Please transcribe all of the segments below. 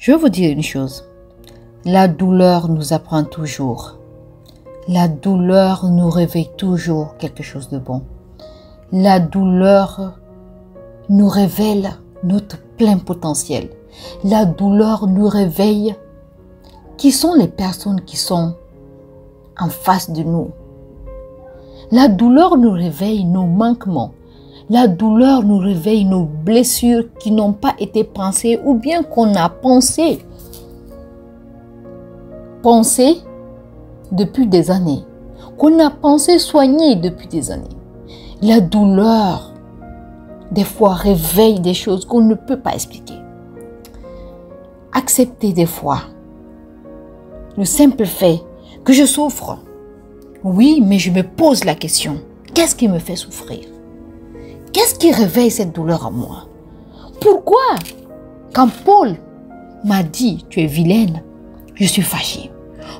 Je veux vous dire une chose. La douleur nous apprend toujours. La douleur nous réveille toujours quelque chose de bon. La douleur nous révèle notre plein potentiel. La douleur nous réveille qui sont les personnes qui sont en face de nous. La douleur nous réveille nos manquements. La douleur nous réveille nos blessures qui n'ont pas été pensées ou bien qu'on a pensé depuis des années, qu'on a pensé soigner depuis des années. La douleur, des fois, réveille des choses qu'on ne peut pas expliquer. Accepter des fois le simple fait que je souffre. Oui, mais je me pose la question, qu'est-ce qui me fait souffrir? Qu'est-ce qui réveille cette douleur en moi? Pourquoi, quand Paul m'a dit, tu es vilaine, je suis fâchée?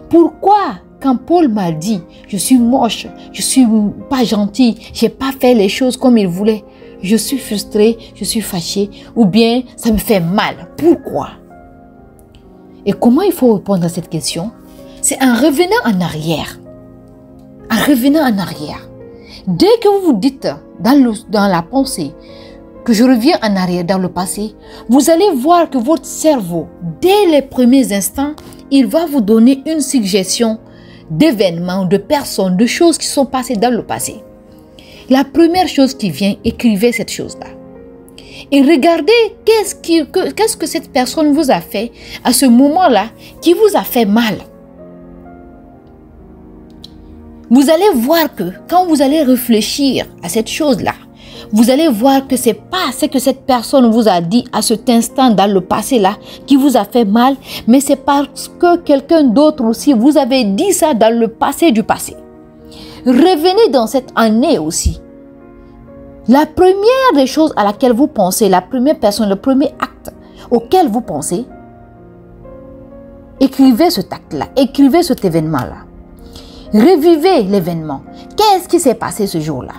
Pourquoi, quand Paul m'a dit, je suis moche, je suis pas gentille, j'ai pas fait les choses comme il voulait, je suis frustrée, je suis fâchée, ou bien ça me fait mal? Pourquoi? Et comment il faut répondre à cette question? C'est en revenant en arrière. En revenant en arrière. Dès que vous vous dites dans la pensée que je reviens en arrière dans le passé, vous allez voir que votre cerveau, dès les premiers instants, il va vous donner une suggestion d'événements, de personnes, de choses qui sont passées dans le passé. La première chose qui vient, écrivez cette chose-là. Et regardez qu'est-ce que cette personne vous a fait à ce moment-là qui vous a fait mal. Vous allez voir que quand vous allez réfléchir à cette chose-là, vous allez voir que ce n'est pas ce que cette personne vous a dit à cet instant dans le passé-là qui vous a fait mal, mais c'est parce que quelqu'un d'autre aussi vous avait dit ça dans le passé du passé. Revenez dans cette année aussi. La première des choses à laquelle vous pensez, la première personne, le premier acte auquel vous pensez, écrivez cet acte-là, écrivez cet événement-là. Revivez l'événement. Qu'est-ce qui s'est passé ce jour-là?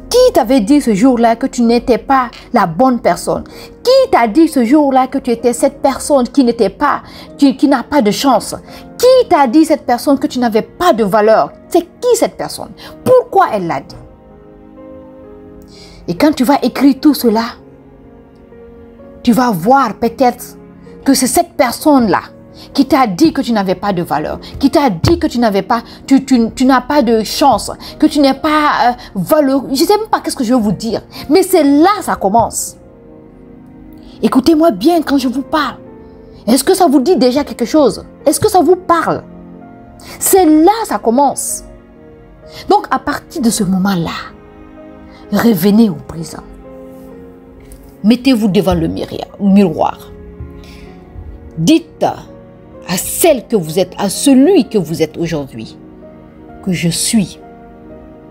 Qui t'avait dit ce jour-là que tu n'étais pas la bonne personne? Qui t'a dit ce jour-là que tu étais cette personne qui n'a pas de chance? Qui t'a dit cette personne que tu n'avais pas de valeur? C'est qui cette personne? Pourquoi elle l'a dit? Et quand tu vas écrire tout cela, tu vas voir peut-être que c'est cette personne-là qui t'a dit que tu n'avais pas de valeur, qui t'a dit que tu n'as pas de chance, que tu n'es pas valeureux. Je ne sais même pas qu'est-ce que je veux vous dire, mais c'est là que ça commence. Écoutez-moi bien quand je vous parle. Est-ce que ça vous dit déjà quelque chose? Est-ce que ça vous parle? C'est là que ça commence. Donc à partir de ce moment-là, revenez au présent. Mettez-vous devant le miroir. Dites à celle que vous êtes, à celui que vous êtes aujourd'hui, que je suis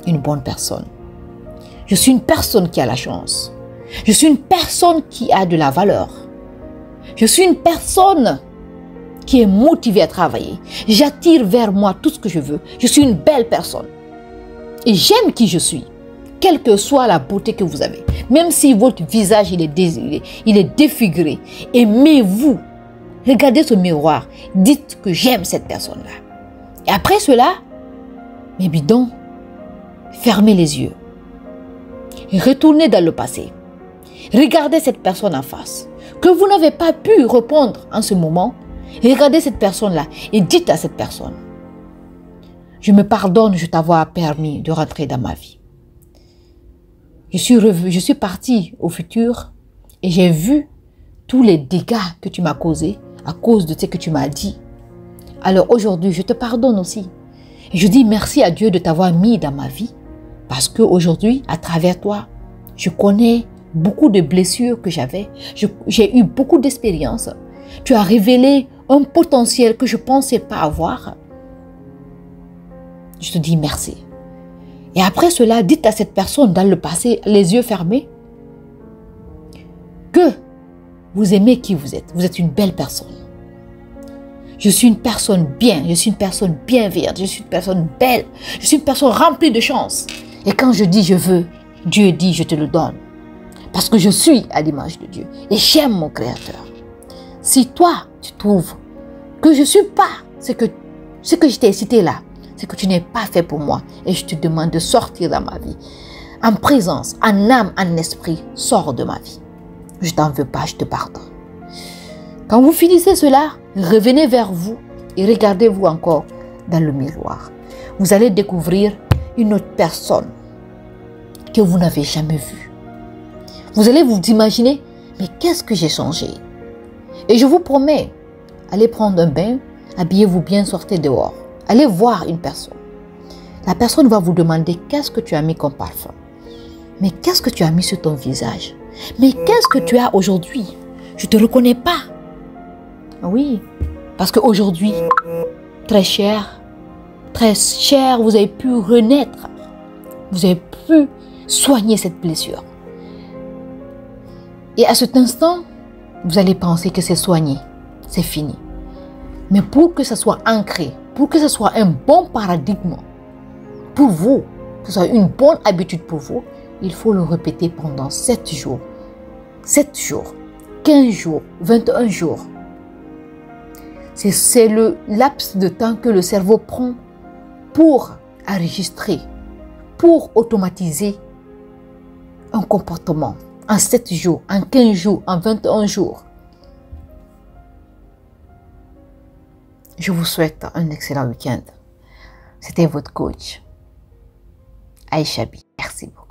une bonne personne. Je suis une personne qui a la chance. Je suis une personne qui a de la valeur. Je suis une personne qui est motivée à travailler. J'attire vers moi tout ce que je veux. Je suis une belle personne. Et j'aime qui je suis, quelle que soit la beauté que vous avez. Même si votre visage il est défiguré, aimez-vous. Regardez ce miroir. Dites que j'aime cette personne-là. Et après cela, mes bidons, fermez les yeux. Retournez dans le passé. Regardez cette personne en face, que vous n'avez pas pu répondre en ce moment. Regardez cette personne-là et dites à cette personne, je me pardonne de t'avoir permis de rentrer dans ma vie. Je suis partie au futur et j'ai vu tous les dégâts que tu m'as causés à cause de ce que tu m'as dit. Alors aujourd'hui, je te pardonne aussi. Et je dis merci à Dieu de t'avoir mis dans ma vie parce qu'aujourd'hui, à travers toi, je connais beaucoup de blessures que j'avais. J'ai eu beaucoup d'expériences. Tu as révélé un potentiel que je ne pensais pas avoir. Je te dis merci. Et après cela, dites à cette personne dans le passé, les yeux fermés, que vous aimez qui vous êtes. Vous êtes une belle personne. Je suis une personne bien. Je suis une personne bienveillante. Je suis une personne belle. Je suis une personne remplie de chance. Et quand je dis je veux, Dieu dit je te le donne. Parce que je suis à l'image de Dieu. Et j'aime mon Créateur. Si toi, tu trouves que je ne suis pas ce que je t'ai cité là, c'est que tu n'es pas fait pour moi. Et je te demande de sortir dans ma vie. En présence, en âme, en esprit, sors de ma vie. Je t'en veux pas, je te pardonne. Quand vous finissez cela, revenez vers vous et regardez-vous encore dans le miroir. Vous allez découvrir une autre personne que vous n'avez jamais vue. Vous allez vous imaginer, mais qu'est-ce que j'ai changé? Et je vous promets, allez prendre un bain, habillez-vous bien, sortez dehors. Allez voir une personne. La personne va vous demander qu'est-ce que tu as mis comme parfum. Mais qu'est-ce que tu as mis sur ton visage? Mais qu'est-ce que tu as aujourd'hui? Je ne te reconnais pas. Oui, parce qu'aujourd'hui, très cher, vous avez pu renaître. Vous avez pu soigner cette blessure. Et à cet instant, vous allez penser que c'est soigné, c'est fini. Mais pour que ça soit ancré, pour que ce soit un bon paradigme pour vous, que ce soit une bonne habitude pour vous, il faut le répéter pendant 7 jours. 7 jours, 15 jours, 21 jours. C'est le laps de temps que le cerveau prend pour enregistrer, pour automatiser un comportement en 7 jours, en 15 jours, en 21 jours. Je vous souhaite un excellent week-end. C'était votre coach, Aïcha Bi. Merci beaucoup.